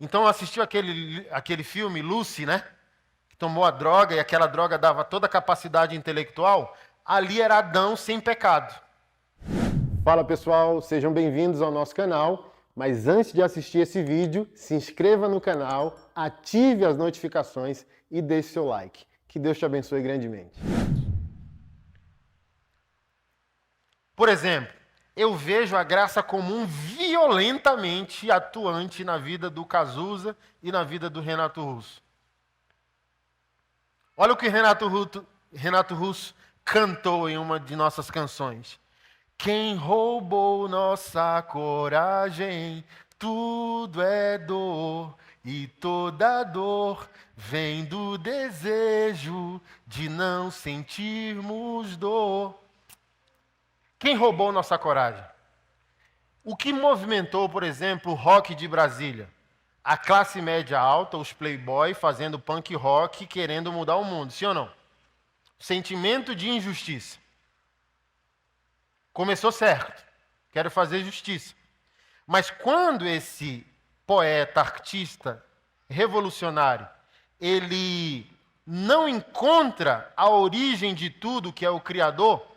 Então assistiu aquele filme Lucy, né? Que tomou a droga e aquela droga dava toda a capacidade intelectual. Ali era Adão sem pecado. Fala pessoal, sejam bem-vindos ao nosso canal. Mas antes de assistir esse vídeo, se inscreva no canal, ative as notificações e deixe seu like. Que Deus te abençoe grandemente. Por exemplo, eu vejo a graça comum violentamente atuante na vida do Cazuza e na vida do Renato Russo. Olha o que Renato Russo cantou em uma de nossas canções. Quem roubou nossa coragem, tudo é dor, e toda dor vem do desejo de não sentirmos dor. Quem roubou nossa coragem? O que movimentou, por exemplo, o rock de Brasília? A classe média alta, os playboy fazendo punk rock, querendo mudar o mundo, sim ou não? Sentimento de injustiça. Começou certo, quero fazer justiça. Mas quando esse poeta, artista, revolucionário, ele não encontra a origem de tudo, que é o Criador,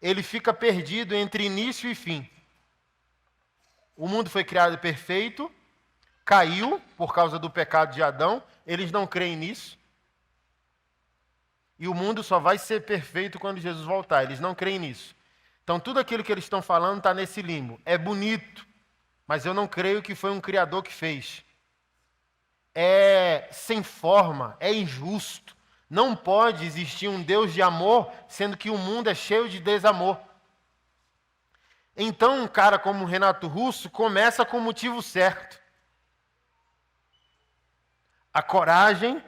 ele fica perdido entre início e fim. O mundo foi criado perfeito, caiu por causa do pecado de Adão, eles não creem nisso. E o mundo só vai ser perfeito quando Jesus voltar, eles não creem nisso. Então tudo aquilo que eles estão falando está nesse limbo. É bonito, mas eu não creio que foi um Criador que fez. É sem forma, é injusto. Não pode existir um Deus de amor, sendo que o mundo é cheio de desamor. Então um cara como Renato Russo começa com o motivo certo. A coragem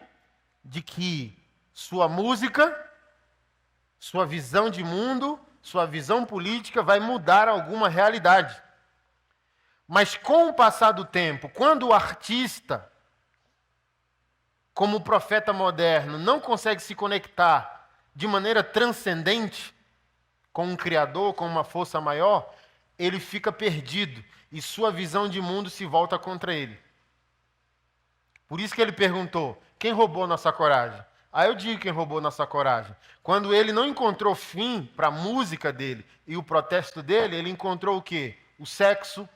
de que sua música, sua visão de mundo, sua visão política vai mudar alguma realidade. Mas com o passar do tempo, quando o artista, como o profeta moderno, não consegue se conectar de maneira transcendente com um Criador, com uma força maior, ele fica perdido e sua visão de mundo se volta contra ele. Por isso que ele perguntou, quem roubou nossa coragem? Aí eu digo quem roubou nossa coragem. Quando ele não encontrou fim para a música dele e o protesto dele, ele encontrou o quê? O sexo,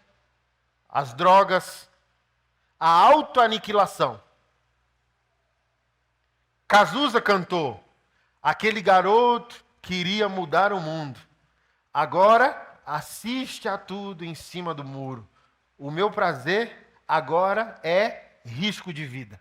as drogas, a autoaniquilação. Cazuza cantou, aquele garoto queria mudar o mundo. Agora assiste a tudo em cima do muro. O meu prazer agora é risco de vida.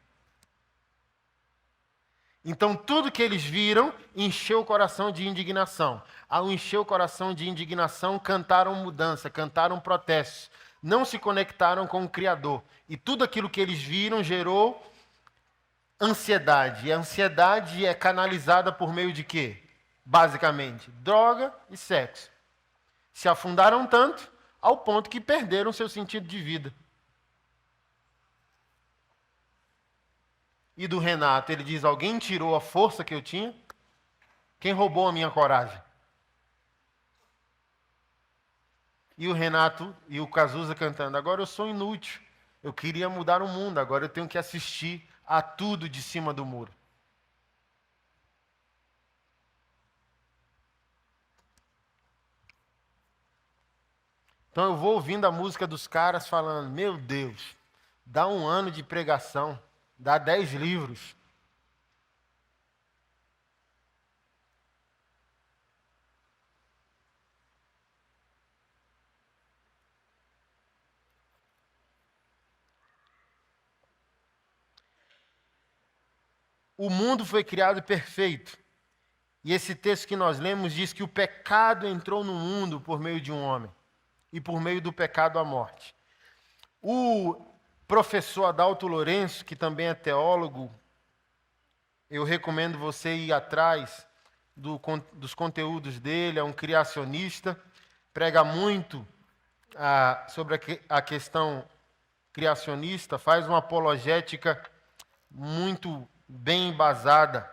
Então, tudo que eles viram encheu o coração de indignação. Ao encher o coração de indignação, cantaram mudança, cantaram protestos. Não se conectaram com o Criador. E tudo aquilo que eles viram gerou ansiedade. E a ansiedade é canalizada por meio de quê? Basicamente, droga e sexo. Se afundaram tanto, ao ponto que perderam seu sentido de vida. E do Renato, ele diz, alguém tirou a força que eu tinha? Quem roubou a minha coragem? E o Renato e o Cazuza cantando, agora eu sou inútil, eu queria mudar o mundo, agora eu tenho que assistir a tudo de cima do muro. Então eu vou ouvindo a música dos caras falando, meu Deus, dá 1 ano de pregação, dá 10 livros. O mundo foi criado perfeito. E esse texto que nós lemos diz que o pecado entrou no mundo por meio de um homem. E por meio do pecado a morte. O professor Adalto Lourenço, que também é teólogo, eu recomendo você ir atrás dos conteúdos dele, é um criacionista, prega muito sobre a questão criacionista, faz uma apologética muito bem embasada.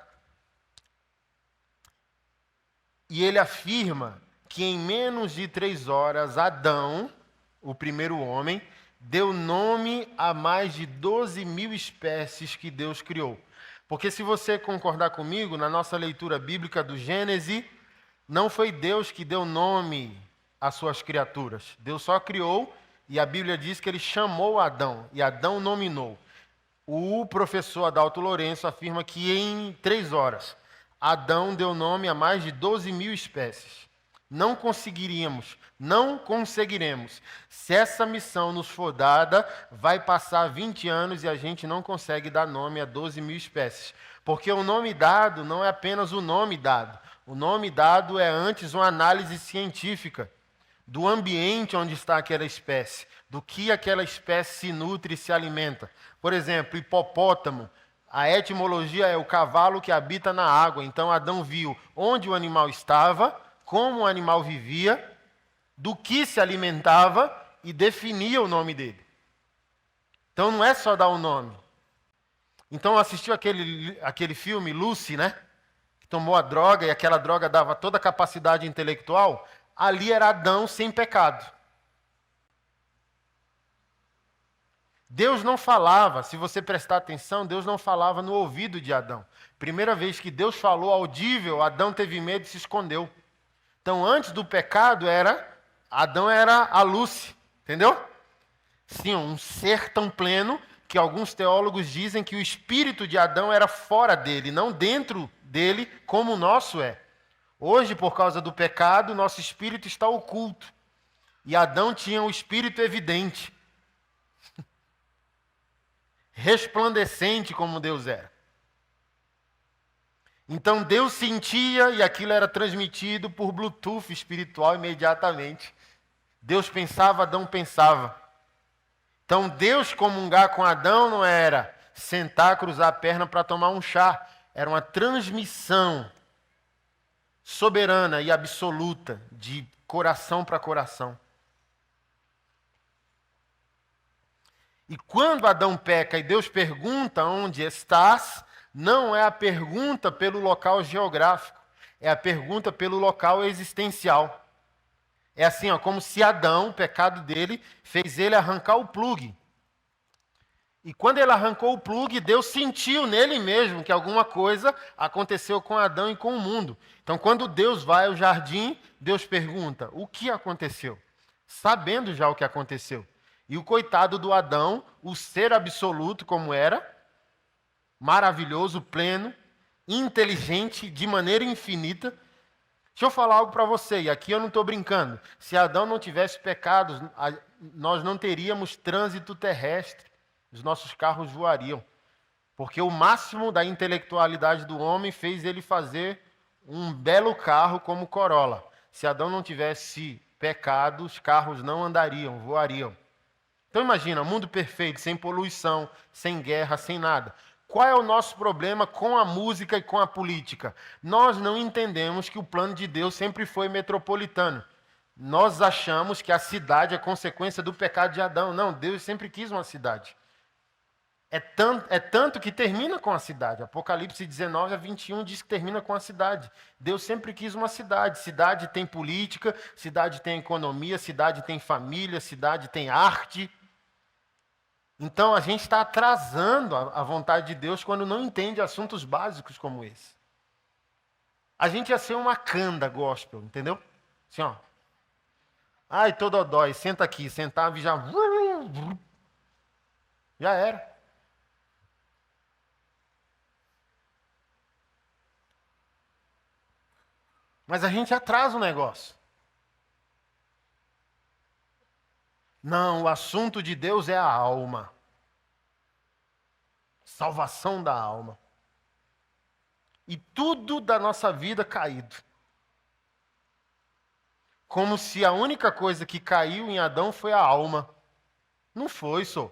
E ele afirma que em menos de 3 horas, Adão, o primeiro homem, deu nome a mais de 12 mil espécies que Deus criou. Porque se você concordar comigo, na nossa leitura bíblica do Gênesis, não foi Deus que deu nome às suas criaturas. Deus só criou e a Bíblia diz que ele chamou Adão e Adão nominou. O professor Adalto Lourenço afirma que em 3 horas, Adão deu nome a mais de 12 mil espécies. Não conseguiremos. Se essa missão nos for dada, vai passar 20 anos e a gente não consegue dar nome a 12 mil espécies. Porque o nome dado não é apenas o nome dado. O nome dado é antes uma análise científica do ambiente onde está aquela espécie, do que aquela espécie se nutre e se alimenta. Por exemplo, hipopótamo. A etimologia é o cavalo que habita na água. Então Adão viu onde o animal estava, como o animal vivia, do que se alimentava e definia o nome dele. Então não é só dar o nome. Então assistiu aquele filme Lucy, né? Que tomou a droga e aquela droga dava toda a capacidade intelectual. Ali era Adão sem pecado. Deus não falava, se você prestar atenção, Deus não falava no ouvido de Adão. Primeira vez que Deus falou audível, Adão teve medo e se escondeu. Então, antes do pecado, Adão era a Lucy, entendeu? Sim, um ser tão pleno que alguns teólogos dizem que o espírito de Adão era fora dele, não dentro dele, como o nosso é. Hoje, por causa do pecado, nosso espírito está oculto. E Adão tinha o espírito evidente, resplandecente como Deus era. Então Deus sentia e aquilo era transmitido por Bluetooth espiritual imediatamente. Deus pensava, Adão pensava. Então Deus comungar com Adão não era sentar, cruzar a perna para tomar um chá. Era uma transmissão soberana e absoluta de coração para coração. E quando Adão peca e Deus pergunta onde estás, não é a pergunta pelo local geográfico, é a pergunta pelo local existencial. É assim, como se Adão, o pecado dele, fez ele arrancar o plugue. E quando ele arrancou o plugue, Deus sentiu nele mesmo que alguma coisa aconteceu com Adão e com o mundo. Então, quando Deus vai ao jardim, Deus pergunta, o que aconteceu? Sabendo já o que aconteceu. E o coitado do Adão, o ser absoluto como era, maravilhoso, pleno, inteligente, de maneira infinita. Deixa eu falar algo para você, e aqui eu não estou brincando. Se Adão não tivesse pecados, nós não teríamos trânsito terrestre. Os nossos carros voariam. Porque o máximo da intelectualidade do homem fez ele fazer um belo carro como Corolla. Se Adão não tivesse pecado, os carros não andariam, voariam. Então imagina, mundo perfeito, sem poluição, sem guerra, sem nada. Qual é o nosso problema com a música e com a política? Nós não entendemos que o plano de Deus sempre foi metropolitano. Nós achamos que a cidade é consequência do pecado de Adão. Não, Deus sempre quis uma cidade. É tanto que termina com a cidade. Apocalipse 19:21 diz que termina com a cidade. Deus sempre quis uma cidade. Cidade tem política, cidade tem economia, cidade tem família, cidade tem arte. Então a gente está atrasando a vontade de Deus quando não entende assuntos básicos como esse. A gente ia ser uma canda gospel, entendeu? Assim, ó. Ai, tô dodói, senta aqui, sentava e já... Já era. Mas a gente atrasa o negócio. Não, o assunto de Deus é a alma. Salvação da alma. E tudo da nossa vida caído. Como se a única coisa que caiu em Adão foi a alma. Não foi, só.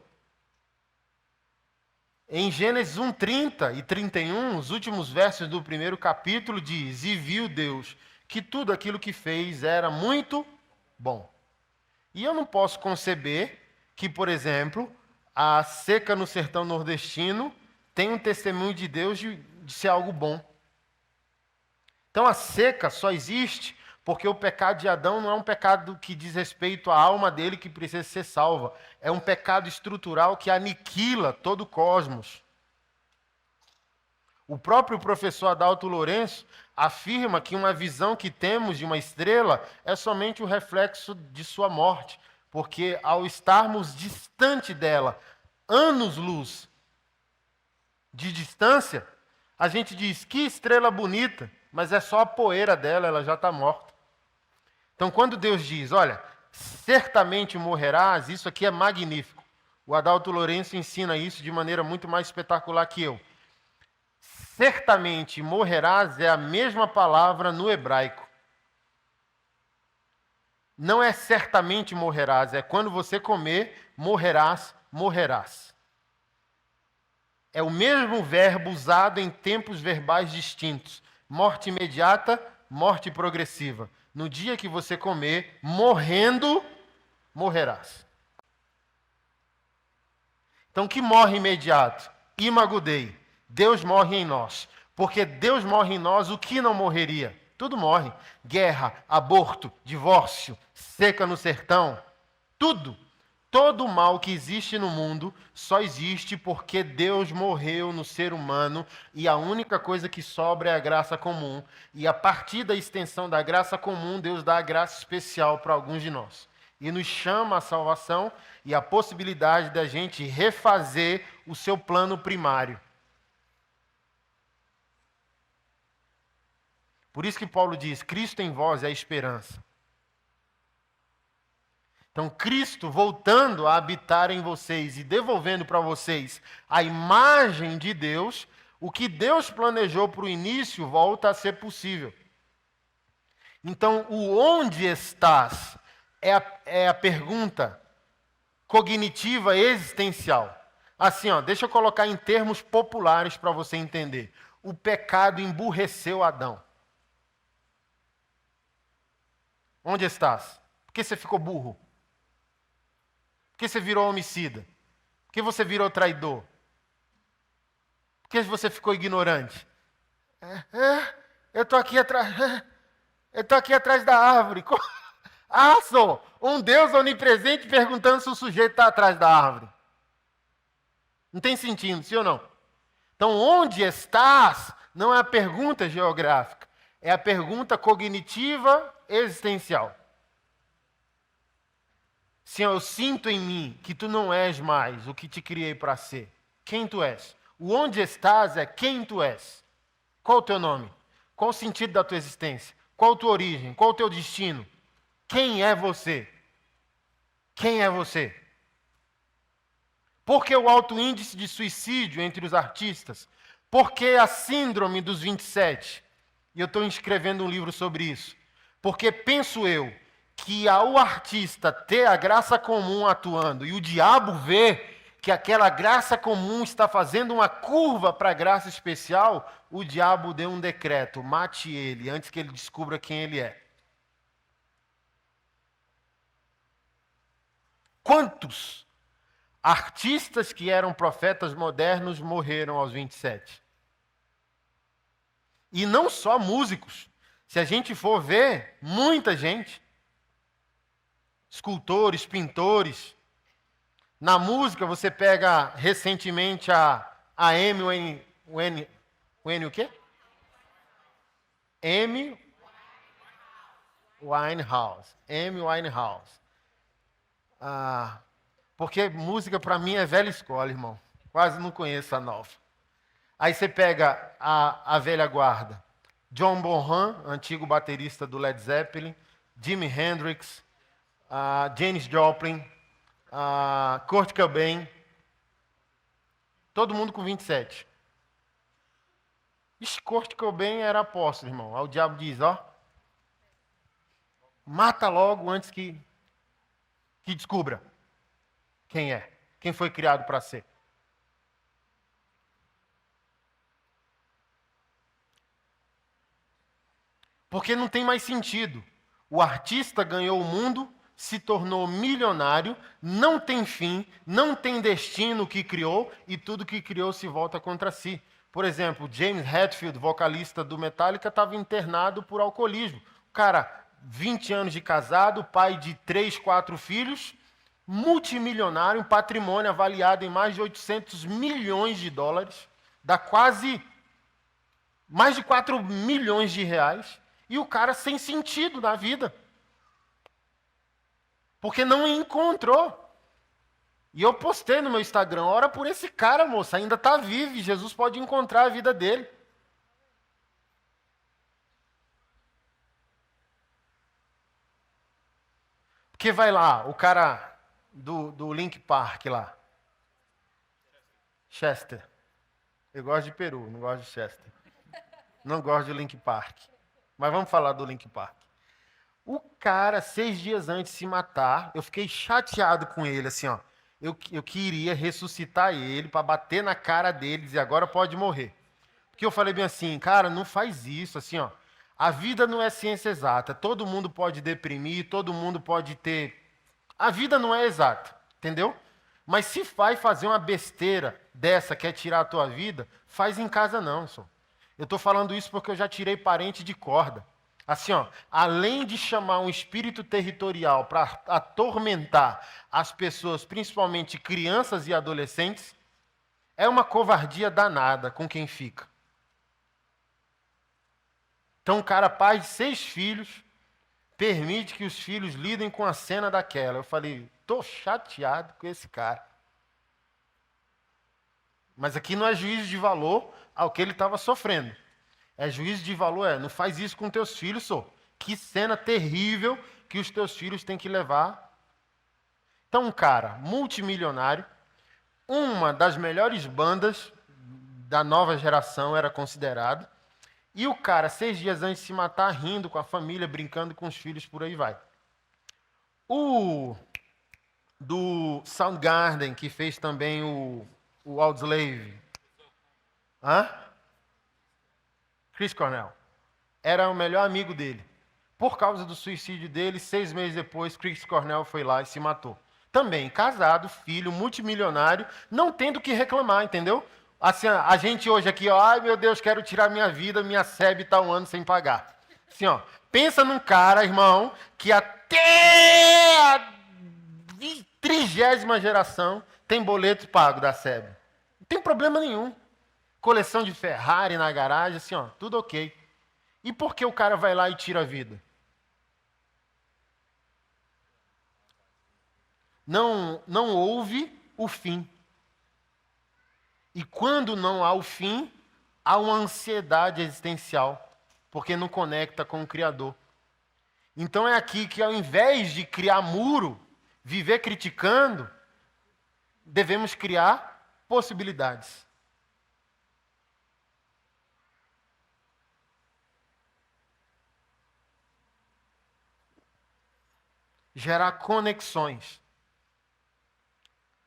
Em Gênesis 1:30 e 31, os últimos versos do primeiro capítulo diz: E viu Deus que tudo aquilo que fez era muito bom. E eu não posso conceber que, por exemplo, a seca no sertão nordestino tem um testemunho de Deus de ser algo bom. Então a seca só existe Porque o pecado de Adão não é um pecado que diz respeito à alma dele que precisa ser salva. É um pecado estrutural que aniquila todo o cosmos. O próprio professor Adalto Lourenço afirma que uma visão que temos de uma estrela é somente o reflexo de sua morte, porque ao estarmos distante dela, anos-luz de distância, a gente diz, que estrela bonita, mas é só a poeira dela, ela já está morta. Então, quando Deus diz, olha, certamente morrerás, isso aqui é magnífico. O Adalto Lourenço ensina isso de maneira muito mais espetacular que eu. Certamente morrerás é a mesma palavra no hebraico. Não é certamente morrerás, é quando você comer, morrerás, morrerás. É o mesmo verbo usado em tempos verbais distintos. Morte imediata, morte progressiva. No dia que você comer, morrendo, morrerás. Então, que morre imediato? Imago Dei. Deus morre em nós. Porque Deus morre em nós, o que não morreria? Tudo morre. Guerra, aborto, divórcio, seca no sertão. Tudo. Todo o mal que existe no mundo só existe porque Deus morreu no ser humano e a única coisa que sobra é a graça comum. E a partir da extensão da graça comum, Deus dá a graça especial para alguns de nós. E nos chama à salvação e a possibilidade da gente refazer o seu plano primário. Por isso que Paulo diz, Cristo em vós é a esperança. Então, Cristo voltando a habitar em vocês e devolvendo para vocês a imagem de Deus, o que Deus planejou para o início volta a ser possível. Então, o onde estás é a pergunta cognitiva existencial. Assim, deixa eu colocar em termos populares para você entender. O pecado emburreceu Adão. Onde estás? Por que você ficou burro? Por que você virou homicida? Por que você virou traidor? Por que você ficou ignorante? Eu estou aqui atrás. Eu estou aqui atrás da árvore. Sou um Deus onipresente perguntando se o sujeito está atrás da árvore. Não tem sentido, sim ou não? Então, onde estás não é a pergunta geográfica, é a pergunta cognitiva existencial. Senhor, eu sinto em mim que tu não és mais o que te criei para ser. Quem tu és? O onde estás é quem tu és. Qual o teu nome? Qual o sentido da tua existência? Qual a tua origem? Qual o teu destino? Quem é você? Quem é você? Por que o alto índice de suicídio entre os artistas? Por que a síndrome dos 27? E eu estou escrevendo um livro sobre isso. Porque penso eu que ao artista ter a graça comum atuando e o diabo ver que aquela graça comum está fazendo uma curva para a graça especial, o diabo deu um decreto, mate ele antes que ele descubra quem ele é. Quantos artistas que eram profetas modernos morreram aos 27? E não só músicos. Se a gente for ver, muita gente. Escultores, pintores. Na música, você pega recentemente a Amy o quê? Amy Winehouse. Amy Winehouse. Porque música para mim é velha escola, irmão. Quase não conheço a nova. Aí você pega a velha guarda. John Bonham, antigo baterista do Led Zeppelin. Jimi Hendrix. Janis Joplin. Kurt Cobain. Todo mundo com 27. Kurt Cobain era apóstolo, irmão. Aí o diabo diz, mata logo antes que descubra quem é, quem foi criado para ser. Porque não tem mais sentido. O artista ganhou o mundo, se tornou milionário, não tem fim, não tem destino que criou, e tudo que criou se volta contra si. Por exemplo, James Hetfield, vocalista do Metallica, estava internado por alcoolismo. O cara 20 anos de casado, pai de 3, 4 filhos, multimilionário, um patrimônio avaliado em mais de 800 milhões de dólares, dá quase mais de 4 milhões de reais, e o cara sem sentido na vida. Porque não encontrou. E eu postei no meu Instagram, ora por esse cara, moça, ainda está vivo, e Jesus pode encontrar a vida dele. Porque vai lá, o cara do Link Park lá. Chester. Eu gosto de Peru, não gosto de Chester. Não gosto de Link Park. Mas vamos falar do Link Park. O cara, 6 dias antes de se matar, eu fiquei chateado com ele, assim, ó. Eu queria ressuscitar ele para bater na cara deles e agora pode morrer. Porque eu falei bem assim, cara, não faz isso, assim, ó. A vida não é ciência exata. Todo mundo pode deprimir, todo mundo pode ter... A vida não é exata, entendeu? Mas se vai fazer uma besteira dessa, que é tirar a tua vida, faz em casa não, só. Eu estou falando isso porque eu já tirei parente de corda. Assim, ó, além de chamar um espírito territorial para atormentar as pessoas, principalmente crianças e adolescentes, é uma covardia danada com quem fica. Então, o cara, pai de 6 filhos, permite que os filhos lidem com a cena daquela. Eu falei, estou chateado com esse cara. Mas aqui não é juízo de valor ao que ele estava sofrendo. É juízo de valor, não faz isso com teus filhos, só. Que cena terrível que os teus filhos têm que levar. Então, um cara multimilionário, uma das melhores bandas da nova geração era considerado, e o cara, 6 dias antes de se matar, rindo com a família, brincando com os filhos, por aí vai. O do Soundgarden, que fez também o Audioslave. Chris Cornell. Era o melhor amigo dele. Por causa do suicídio dele, 6 meses depois, Chris Cornell foi lá e se matou. Também casado, filho, multimilionário, não tendo o que reclamar, entendeu? Assim, a gente hoje aqui, ó, ai meu Deus, quero tirar minha vida, minha SEB está 1 ano sem pagar. Assim, ó, pensa num cara, irmão, que até a 30ª geração tem boleto pago da SEB. Não tem problema nenhum. Coleção de Ferrari na garagem, assim, ó, tudo ok. E por que o cara vai lá e tira a vida? Não houve o fim. E quando não há o fim, há uma ansiedade existencial, porque não conecta com o Criador. Então é aqui que, ao invés de criar muro, viver criticando, devemos criar possibilidades. Gerar conexões.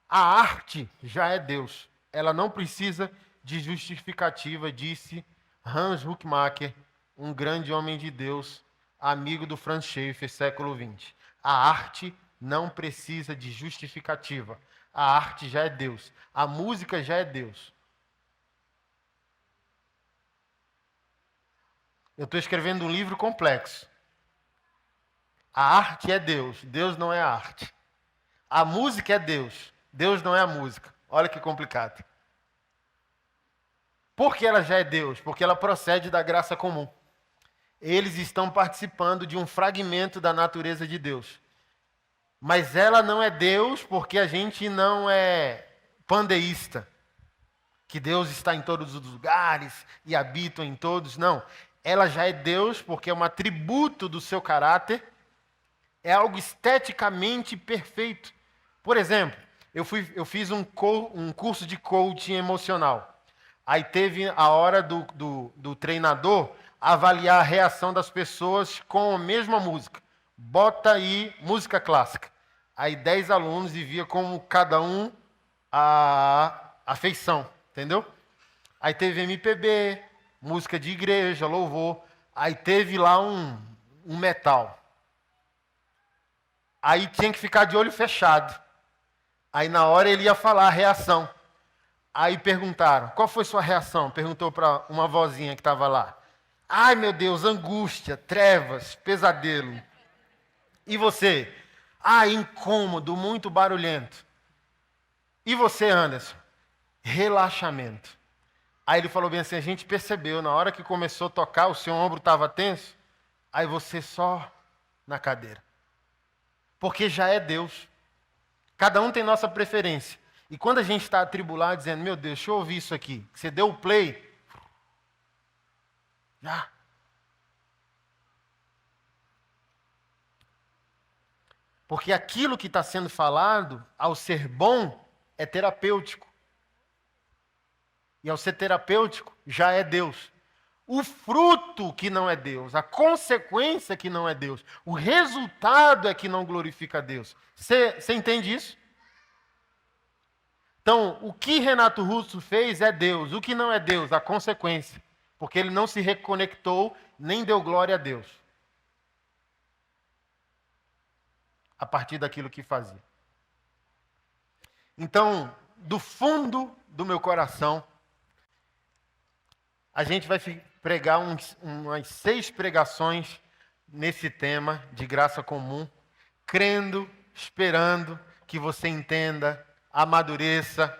A arte já é Deus. Ela não precisa de justificativa, disse Hans Huckmacher, um grande homem de Deus, amigo do Franz Schaeffer, século XX. A arte não precisa de justificativa. A arte já é Deus. A música já é Deus. Eu estou escrevendo um livro complexo. A arte é Deus. Deus não é a arte. A música é Deus. Deus não é a música. Olha que complicado. Por que ela já é Deus? Porque ela procede da graça comum. Eles estão participando de um fragmento da natureza de Deus. Mas ela não é Deus porque a gente não é pandeísta. Que Deus está em todos os lugares e habita em todos. Não. Ela já é Deus porque é um atributo do seu caráter. É algo esteticamente perfeito. Por exemplo, eu fiz um curso de coaching emocional. Aí teve a hora do treinador avaliar a reação das pessoas com a mesma música. Bota aí música clássica. Aí 10 alunos e via como cada um a afeição, entendeu? Aí teve MPB, música de igreja, louvor. Aí teve lá um metal. Aí tinha que ficar de olho fechado. Aí na hora ele ia falar a reação. Aí perguntaram, qual foi sua reação? Perguntou para uma vozinha que estava lá. Ai, meu Deus, angústia, trevas, pesadelo. E você? Ah, incômodo, muito barulhento. E você, Anderson? Relaxamento. Aí ele falou bem assim, a gente percebeu, na hora que começou a tocar, o seu ombro estava tenso, aí você só na cadeira. Porque já é Deus. Cada um tem nossa preferência. E quando a gente está atribulado, dizendo, meu Deus, deixa eu ouvir isso aqui. Você deu o play. Já. Porque aquilo que está sendo falado, ao ser bom, é terapêutico. E ao ser terapêutico, já é Deus. O fruto que não é Deus, a consequência que não é Deus, o resultado é que não glorifica a Deus. Você entende isso? Então, o que Renato Russo fez é Deus. O que não é Deus? A consequência. Porque ele não se reconectou, nem deu glória a Deus. A partir daquilo que fazia. Então, do fundo do meu coração, a gente vai pregar umas 6 pregações nesse tema de graça comum, crendo, esperando que você entenda, amadureça,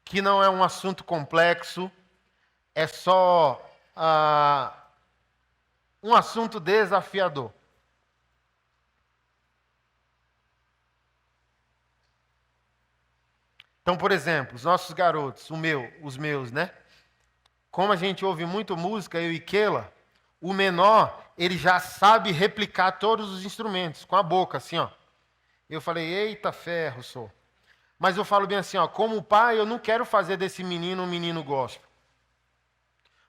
que não é um assunto complexo, é só um assunto desafiador. Então, por exemplo, os nossos garotos, os meus, né? Como a gente ouve muito música, eu e Keila, o menor, ele já sabe replicar todos os instrumentos, com a boca, assim, ó. Eu falei, eita ferro, sou. Mas eu falo bem assim, ó, como pai, eu não quero fazer desse menino um menino gospel.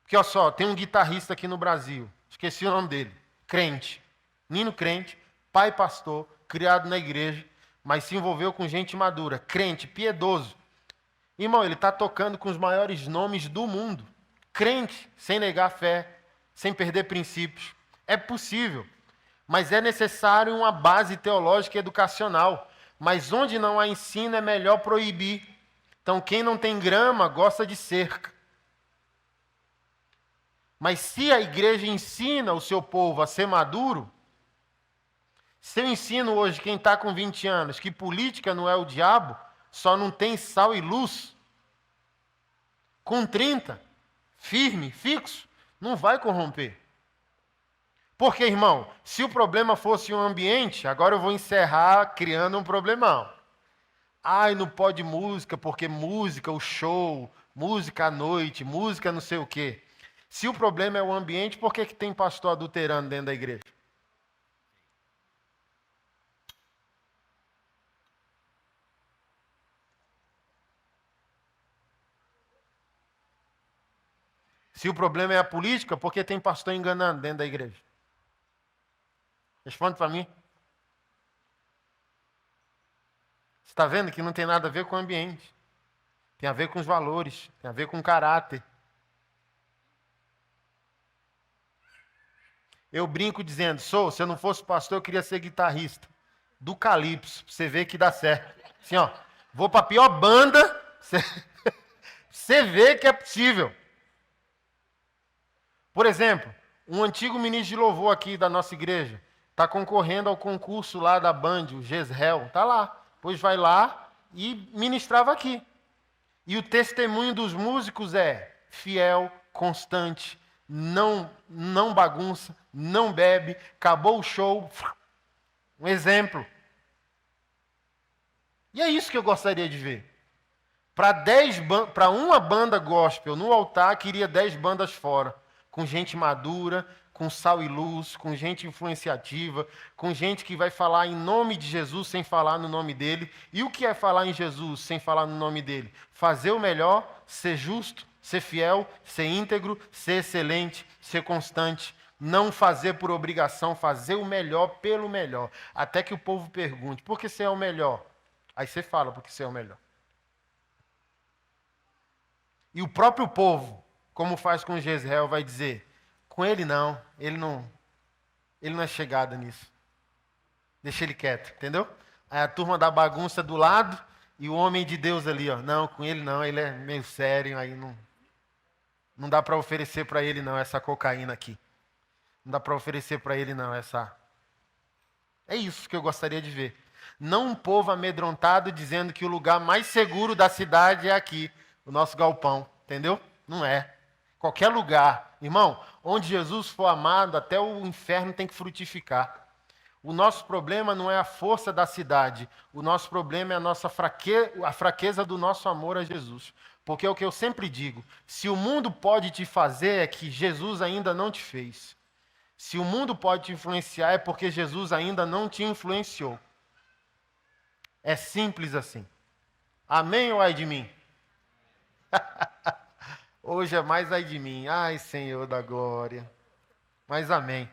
Porque, olha só, tem um guitarrista aqui no Brasil, esqueci o nome dele, crente, menino crente, pai pastor, criado na igreja, mas se envolveu com gente madura, crente, piedoso. Irmão, ele está tocando com os maiores nomes do mundo. Crente, sem negar a fé, sem perder princípios. É possível, mas é necessário uma base teológica e educacional. Mas onde não há ensino é melhor proibir. Então, quem não tem grama gosta de cerca. Mas se a igreja ensina o seu povo a ser maduro, se eu ensino hoje quem está com 20 anos que política não é o diabo, só não tem sal e luz, com 30, firme, fixo, não vai corromper. Porque, irmão, se o problema fosse um ambiente, agora eu vou encerrar criando um problemão. Ai, não pode música, porque música, o show, música à noite, música não sei o quê. Se o problema é o ambiente, por que tem pastor adulterando dentro da igreja? Se o problema é a política, por que tem pastor enganando dentro da igreja? Responde para mim. Você está vendo que não tem nada a ver com o ambiente. Tem a ver com os valores, tem a ver com o caráter. Eu brinco dizendo, se eu não fosse pastor, eu queria ser guitarrista. Do Calypso, pra você ver que dá certo. Assim, ó, vou para a pior banda, você vê que é possível. Por exemplo, um antigo ministro de louvor aqui da nossa igreja está concorrendo ao concurso lá da Band, o Jezreel, está lá. Pois vai lá e ministrava aqui. E o testemunho dos músicos é fiel, constante, não bagunça, não bebe, acabou o show. Um exemplo. E é isso que eu gostaria de ver. Para uma banda gospel no altar, queria 10 bandas fora. Com gente madura, com sal e luz, com gente influenciativa, com gente que vai falar em nome de Jesus sem falar no nome dele. E o que é falar em Jesus sem falar no nome dele? Fazer o melhor, ser justo, ser fiel, ser íntegro, ser excelente, ser constante. Não fazer por obrigação, fazer o melhor pelo melhor. Até que o povo pergunte, por que você é o melhor? Aí você fala, porque você é o melhor. E o próprio povo, como faz com Jezreel, vai dizer, com ele não é chegada nisso. Deixa ele quieto, entendeu? Aí a turma da bagunça do lado e o homem de Deus ali, ó. Não, com ele não, ele é meio sério, aí não. Não dá para oferecer para ele não essa cocaína aqui. Não dá para oferecer para ele não essa... É isso que eu gostaria de ver. Não um povo amedrontado dizendo que o lugar mais seguro da cidade é aqui, o nosso galpão, entendeu? Não é. Qualquer lugar, irmão, onde Jesus for amado, até o inferno tem que frutificar. O nosso problema não é a força da cidade, o nosso problema é a fraqueza do nosso amor a Jesus. Porque é o que eu sempre digo, se o mundo pode te fazer, é que Jesus ainda não te fez. Se o mundo pode te influenciar, é porque Jesus ainda não te influenciou. É simples assim. Amém ou ai de mim? Hoje é mais ai de mim. Ai, Senhor da glória. Mas amém.